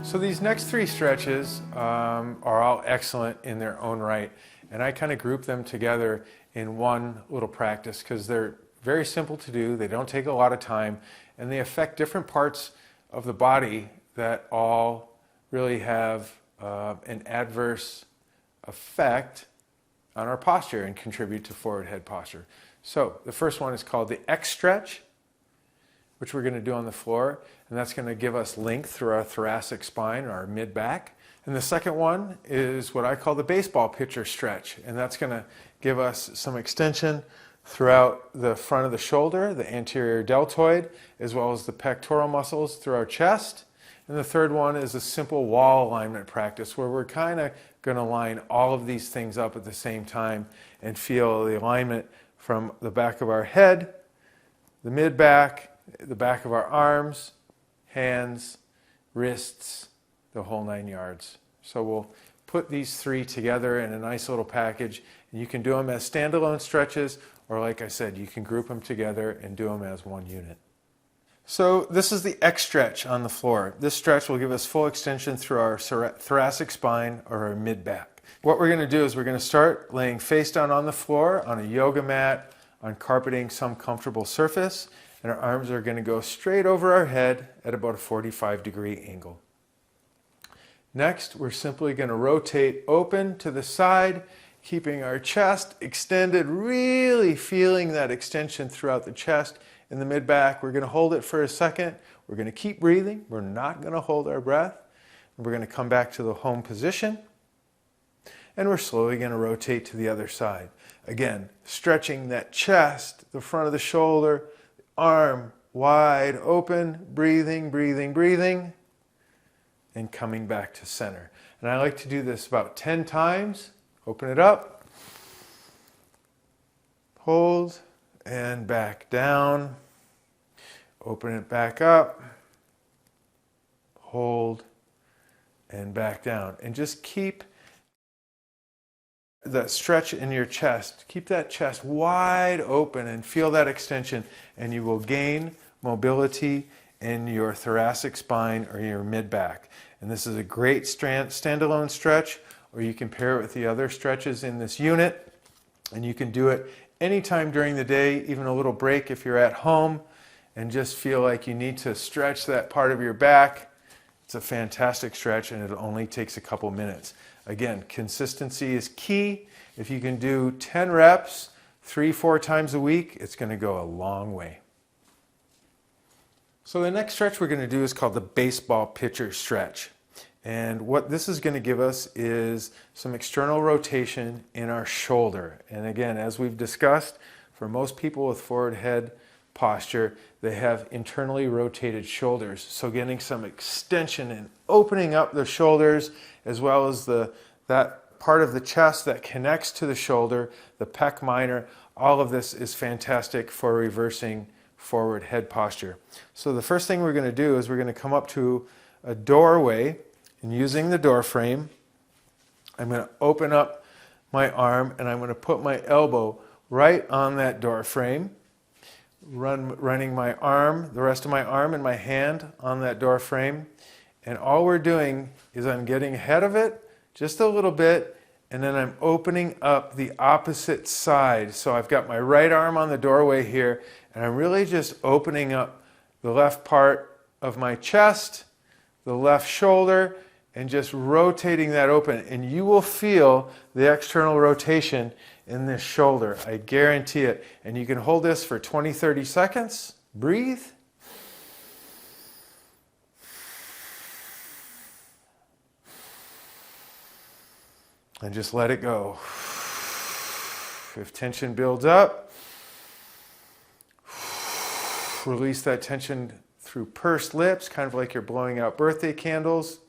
So these next three stretches are all excellent in their own right, and I kind of group them together in one little practice because they're very simple to do, they don't take a lot of time, and they affect different parts of the body that all really have an adverse effect on our posture and contribute to forward head posture. So the first one is called the X stretch, which we're going to do on the floor, and that's going to give us length through our thoracic spine, or our mid-back. And the second one is what I call the baseball pitcher stretch, and that's going to give us some extension throughout the front of the shoulder, the anterior deltoid, as well as the pectoral muscles through our chest. And the third one is a simple wall alignment practice where we're kind of going to line all of these things up at the same time and feel the alignment from the back of our head, the mid-back, the back of our arms, hands, wrists, the whole 9 yards. So we'll put these three together in a nice little package, and you can do them as standalone stretches, or like I said, you can group them together and do them as one unit. So this is the X stretch on the floor. This stretch will give us full extension through our thoracic spine or our mid-back. What we're going to do is we're going to start laying face down on the floor, on a yoga mat, on carpeting some comfortable surface, and our arms are going to go straight over our head at about a 45-degree angle. Next, we're simply going to rotate open to the side, keeping our chest extended, really feeling that extension throughout the chest and the mid-back. We're going to hold it for a second. We're going to keep breathing. We're not going to hold our breath. We're going to come back to the home position, and we're slowly going to rotate to the other side. Again, stretching that chest, the front of the shoulder, arm wide open, breathing, breathing, breathing, and coming back to center. And I like to do this about 10 times. Open it up, hold, and back down. Open it back up, hold, and back down. And just keep that stretch in your chest. Keep that chest wide open and feel that extension, and you will gain mobility in your thoracic spine or your mid-back. And this is a great standalone stretch, or you can pair it with the other stretches in this unit, and you can do it anytime during the day, even a little break if you're at home and just feel like you need to stretch that part of your back. It's a fantastic stretch, and it only takes a couple minutes. Again, consistency is key. If you can do 10 reps 3-4 times a week, it's going to go a long way. So the next stretch we're going to do is called the baseball pitcher stretch. And what this is going to give us is some external rotation in our shoulder. And again, as we've discussed, for most people with forward head posture, they have internally rotated shoulders. So getting some extension and opening up the shoulders, as well as that part of the chest that connects to the shoulder, the pec minor, all of this is fantastic for reversing forward head posture. So the first thing we're going to do is we're going to come up to a doorway, and using the door frame, I'm going to open up my arm, and I'm going to put my elbow right on that door frame, running my arm, the rest of my arm and my hand on that door frame. And all we're doing is I'm getting ahead of it just a little bit, and then I'm opening up the opposite side. So I've got my right arm on the doorway here, and I'm really just opening up the left part of my chest, the left shoulder, and just rotating that open. And you will feel the external rotation in this shoulder. I guarantee it. And you can hold this for 20-30 seconds. Breathe. And just let it go. If tension builds up, release that tension through pursed lips, kind of like you're blowing out birthday candles.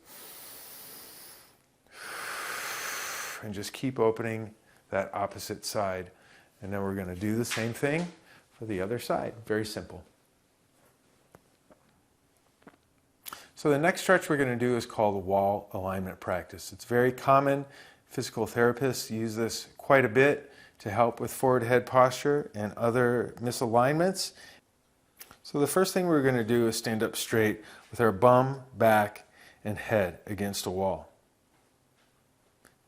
And just keep opening that opposite side. And then we're going to do the same thing for the other side. Very simple. So the next stretch we're going to do is called the wall alignment practice. It's very common. Physical therapists use this quite a bit to help with forward head posture and other misalignments. So the first thing we're going to do is stand up straight with our bum, back, and head against a wall.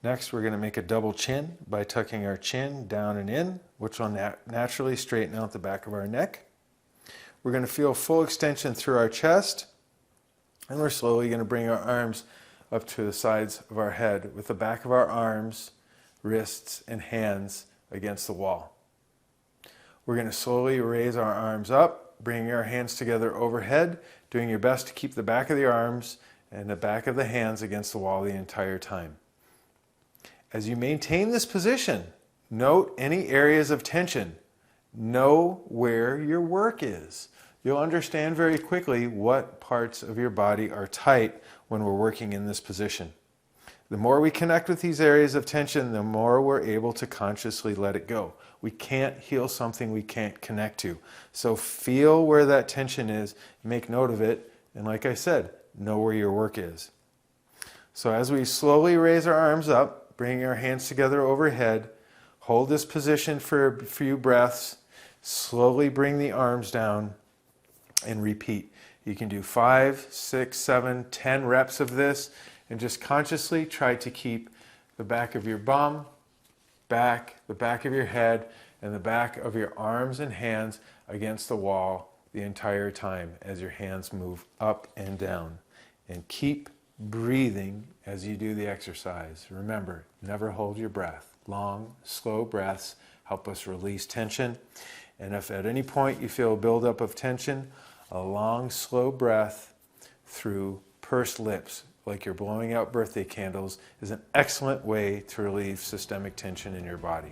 Next, we're going to make a double chin by tucking our chin down and in, which will naturally straighten out the back of our neck. We're going to feel full extension through our chest, and we're slowly going to bring our arms up to the sides of our head with the back of our arms, wrists, and hands against the wall. We're going to slowly raise our arms up, bringing our hands together overhead, doing your best to keep the back of the arms and the back of the hands against the wall the entire time. As you maintain this position, note any areas of tension. Know where your work is. You'll understand very quickly what parts of your body are tight when we're working in this position. The more we connect with these areas of tension, the more we're able to consciously let it go. We can't heal something we can't connect to. So feel where that tension is, make note of it, and like I said, know where your work is. So as we slowly raise our arms up, bring our hands together overhead, hold this position for a few breaths, slowly bring the arms down, and repeat. You can do 5, 6, 7, 10 reps of this, and just consciously try to keep the back of your bum, the back of your head, and the back of your arms and hands against the wall the entire time as your hands move up and down. And keep breathing as you do the exercise. Remember, never hold your breath. Long, slow breaths help us release tension. And if at any point you feel a buildup of tension, a long, slow breath through pursed lips, like you're blowing out birthday candles, is an excellent way to relieve systemic tension in your body.